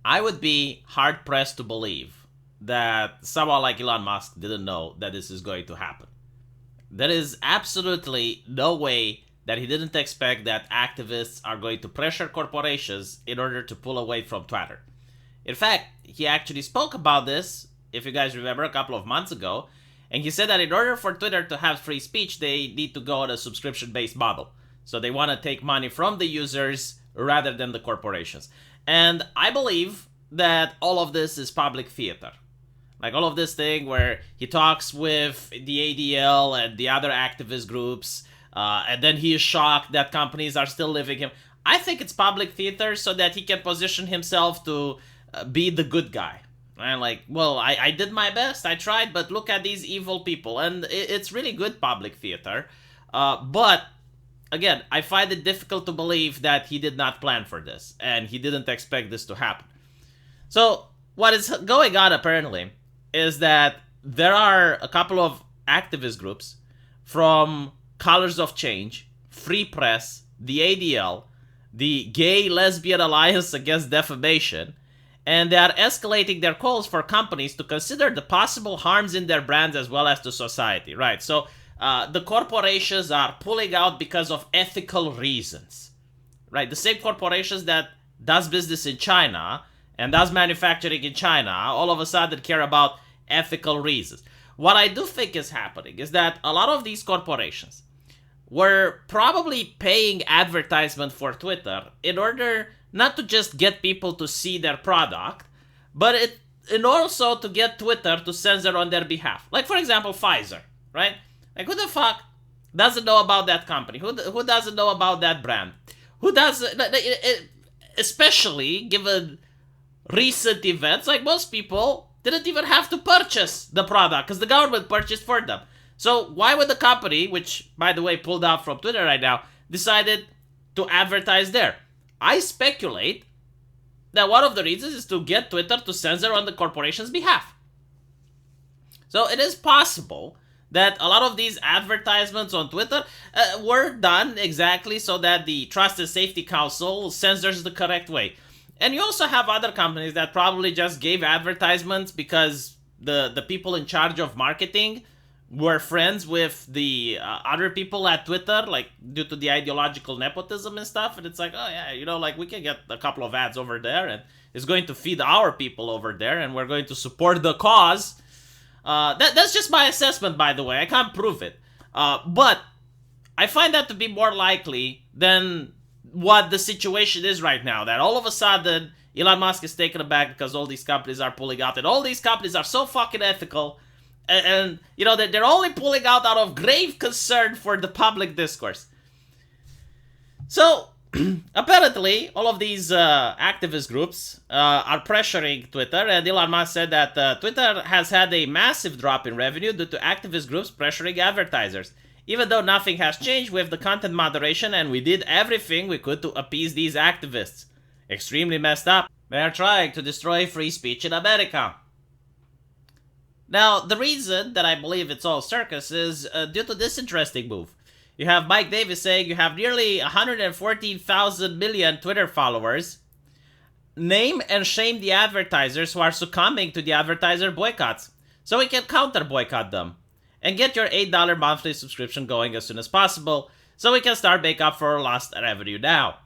I would be hard-pressed to believe that someone like Elon Musk didn't know that this is going to happen. There is absolutely no way that he didn't expect that activists are going to pressure corporations in order to pull away from Twitter. In fact, he actually spoke about this, if you guys remember, a couple of months ago, and he said that in order for Twitter to have free speech, they need to go on a subscription-based model. So they want to take money from the users rather than the corporations. And I believe that all of this is public theater. Like all of this thing where he talks with the ADL and the other activist groups, and then he is shocked that companies are still leaving him. I think it's public theater so that he can position himself to be the good guy. And like, well, I did my best, I tried, but look at these evil people. And it's really good public theater. But, again, I find it difficult to believe that he did not plan for this, and he didn't expect this to happen. So, what is going on, apparently, is that there are a couple of activist groups from Colors of Change, Free Press, the ADL, the Gay Lesbian Alliance Against Defamation, and they are escalating their calls for companies to consider the possible harms in their brands as well as to society, right? So the corporations are pulling out because of ethical reasons, right? The same corporations that does business in China and does manufacturing in China all of a sudden care about ethical reasons. What I do think is happening is that a lot of these corporations were probably paying advertisement for Twitter in order not to just get people to see their product, but and also to get Twitter to censor on their behalf. Like, for example, Pfizer, right? Like, who the fuck doesn't know about that company? Who doesn't know about that brand? Who doesn't, especially given recent events, like most people didn't even have to purchase the product because the government purchased for them. So why would the company, which, by the way, pulled out from Twitter right now, decided to advertise there? I speculate that one of the reasons is to get Twitter to censor on the corporation's behalf. So it is possible that a lot of these advertisements on Twitter were done exactly so that the Trust and Safety Council censors the correct way. And you also have other companies that probably just gave advertisements because the people in charge of marketing were friends with the other people at Twitter, like due to the ideological nepotism and stuff. And it's like, oh yeah, like we can get a couple of ads over there and it's going to feed our people over there and we're going to support the cause. That's just my assessment, by the way. I can't prove it. But I find that to be more likely than what the situation is right now. That all of a sudden, Elon Musk is taken aback because all these companies are pulling out. And all these companies are so fucking ethical. And that they're only pulling out of grave concern for the public discourse. So, apparently, all of these activist groups are pressuring Twitter, and Elon Musk said that Twitter has had a massive drop in revenue due to activist groups pressuring advertisers. Even though nothing has changed with the content moderation, and we did everything we could to appease these activists. Extremely messed up. They are trying to destroy free speech in America. Now, the reason that I believe it's all circus is due to this interesting move. You have Mike Davis saying you have nearly 114,000 million Twitter followers. Name and shame the advertisers who are succumbing to the advertiser boycotts, so we can counter-boycott them. And get your $8 monthly subscription going as soon as possible, so we can start make up for lost revenue now.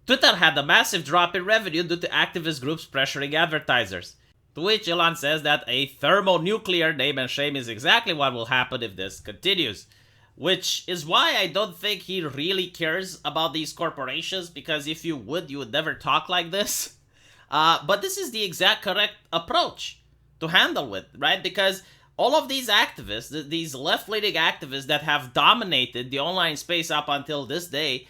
Twitter had a massive drop in revenue due to activist groups pressuring advertisers. To which Elon says that a thermonuclear name and shame is exactly what will happen if this continues. Which is why I don't think he really cares about these corporations, because if you would never talk like this. But this is the exact correct approach to handle with, right? Because all of these activists, these left-leaning activists that have dominated the online space up until this day,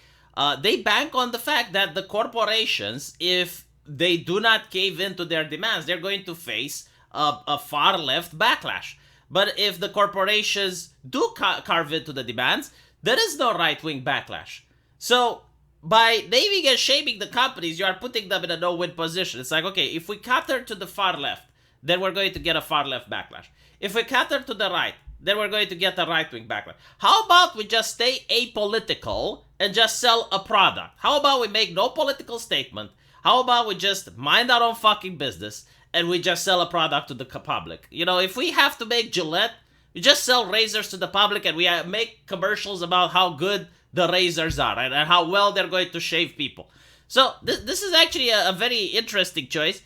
they bank on the fact that the corporations, if they do not cave into their demands, they're going to face a far-left backlash. But if the corporations do carve into the demands, there is no right-wing backlash. So, by naming and shaming the companies, you are putting them in a no-win position. It's like, okay, if we cater to the far left, then we're going to get a far-left backlash. If we cater to the right, then we're going to get a right-wing backlash. How about we just stay apolitical and just sell a product? How about we make no political statement? How about we just mind our own fucking business and we just sell a product to the public? You know, if we have to make Gillette, we just sell razors to the public and we make commercials about how good the razors are and how well they're going to shave people. So this is actually a very interesting choice.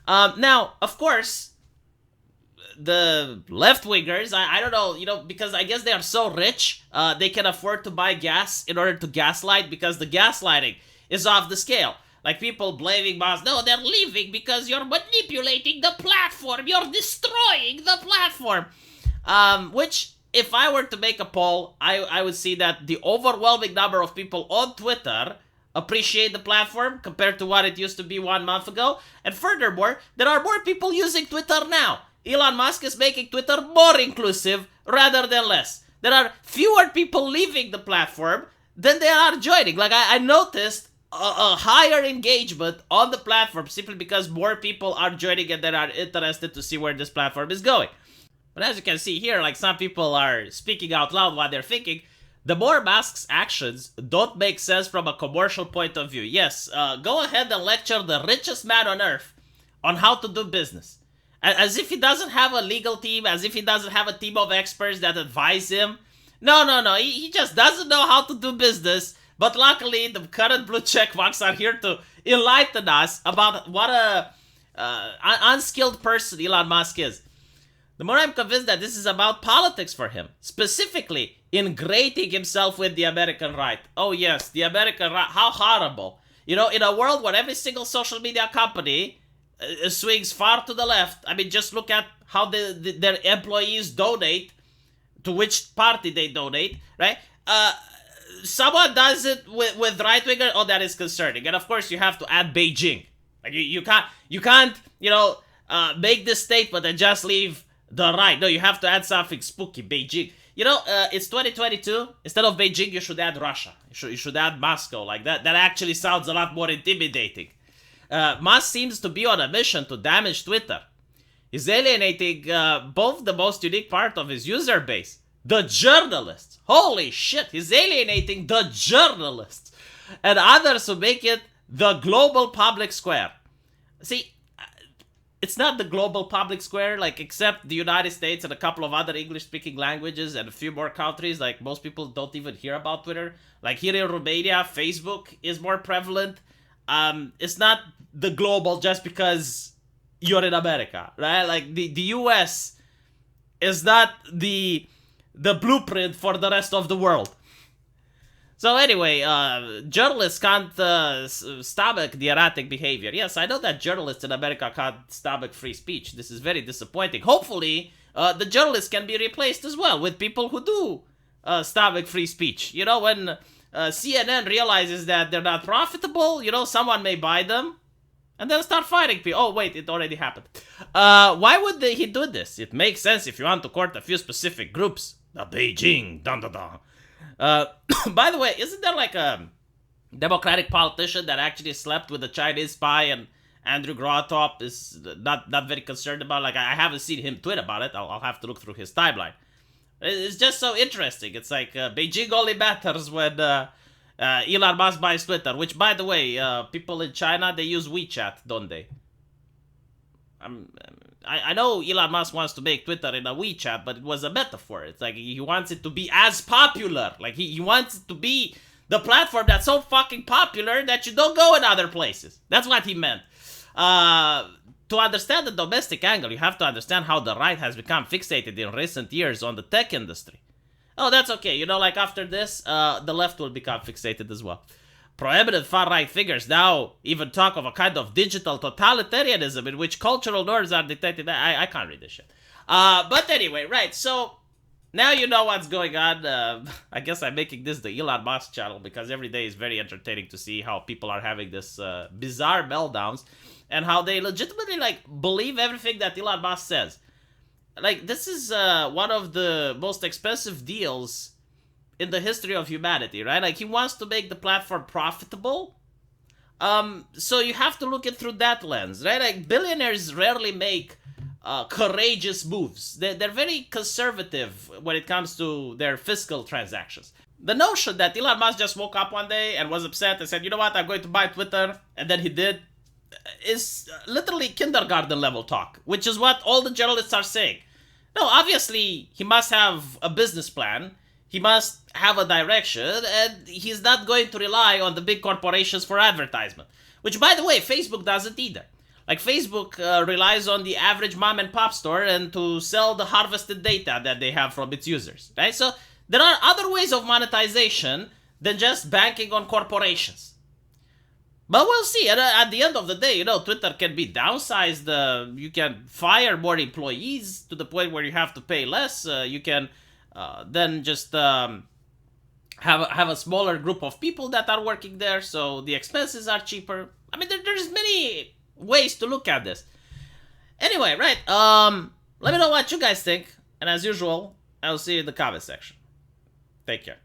Now, of course, the left-wingers, I don't know, you know, because I guess they are so rich, they can afford to buy gas in order to gaslight, because the gaslighting is off the scale. Like people blaming Musk, no, they're leaving because you're manipulating the platform, you're destroying the platform. Which, if I were to make a poll, I would see that the overwhelming number of people on Twitter appreciate the platform compared to what it used to be 1 month ago. And furthermore, there are more people using Twitter now. Elon Musk is making Twitter more inclusive rather than less. There are fewer people leaving the platform than there are joining. Like, I noticed a higher engagement on the platform simply because more people are joining and they are interested to see where this platform is going. But as you can see here, like, some people are speaking out loud what they're thinking. The more Musk's actions don't make sense from a commercial point of view. Yes, go ahead and lecture the richest man on earth on how to do business. As if he doesn't have a legal team, as if he doesn't have a team of experts that advise him. No. He just doesn't know how to do business. But luckily, the current blue check marks are here to enlighten us about what a unskilled person Elon Musk is. The more I'm convinced that this is about politics for him, specifically ingratiating himself with the American right. Oh yes, the American right, how horrible. You know, in a world where every single social media company swings far to the left, I mean, just look at how their employees donate, to which party they donate, right? Someone does it with right-winger, oh, that is concerning. And of course, you have to add Beijing. Like, you can't, you know, make this statement and just leave the right. No, you have to add something spooky, Beijing. You know, it's 2022. Instead of Beijing, you should add Russia. You should add Moscow. Like that actually sounds a lot more intimidating. Musk seems to be on a mission to damage Twitter. He's alienating both the most unique part of his user base, the journalists. Holy shit, he's alienating the journalists and others who make it the global public square. See, it's not the global public square, like, except the United States and a couple of other English-speaking languages and a few more countries. Like, most people don't even hear about Twitter. Like, here in Romania, Facebook is more prevalent. It's not the global just because you're in America, right? Like, the US is not the blueprint for the rest of the world. So anyway, journalists can't stomach the erratic behavior. Yes, I know that journalists in America can't stomach free speech. This is very disappointing. Hopefully, the journalists can be replaced as well with people who do stomach free speech. You know, when CNN realizes that they're not profitable, you know, someone may buy them and then start fighting people. Oh, wait, it already happened. Why would he do this? It makes sense if you want to court a few specific groups. The Beijing, dun-dun-dun. By the way, isn't there like a Democratic politician that actually slept with a Chinese spy and Andrew Grotop is not very concerned about? Like, I haven't seen him tweet about it. I'll have to look through his timeline. It's just so interesting. It's like Beijing only matters when Elon Musk buys Twitter, which, by the way, people in China, they use WeChat, don't they? I know Elon Musk wants to make Twitter in a WeChat, but it was a metaphor. It's like he wants it to be as popular. Like he wants it to be the platform that's so fucking popular that you don't go in other places. That's what he meant. To understand the domestic angle, you have to understand how the right has become fixated in recent years on the tech industry. Oh, that's okay. You know, like after this, the left will become fixated as well. Proeminent far-right figures now even talk of a kind of digital totalitarianism in which cultural norms are dictated. I can't read this shit. But anyway, right, so now you know what's going on. I guess I'm making this the Elon Musk channel because every day is very entertaining to see how people are having this bizarre meltdowns and how they legitimately, like, believe everything that Elon Musk says. Like, this is one of the most expensive deals in the history of humanity, right? Like, he wants to make the platform profitable. So you have to look it through that lens, right? Like, billionaires rarely make courageous moves. They're very conservative when it comes to their fiscal transactions. The notion that Elon Musk just woke up one day and was upset and said, you know what, I'm going to buy Twitter, and then he did, is literally kindergarten level talk, which is what all the journalists are saying. No, obviously, he must have a business plan. He must have a direction, and he's not going to rely on the big corporations for advertisement. Which, by the way, Facebook doesn't either. Like, Facebook relies on the average mom and pop store and to sell the harvested data that they have from its users, right? So there are other ways of monetization than just banking on corporations. But we'll see. At the end of the day, Twitter can be downsized. You can fire more employees to the point where you have to pay less. You can then just have a smaller group of people that are working there, so the expenses are cheaper. I mean, there's many ways to look at this. Anyway, right? Let me know what you guys think, and as usual, I'll see you in the comment section. Take care.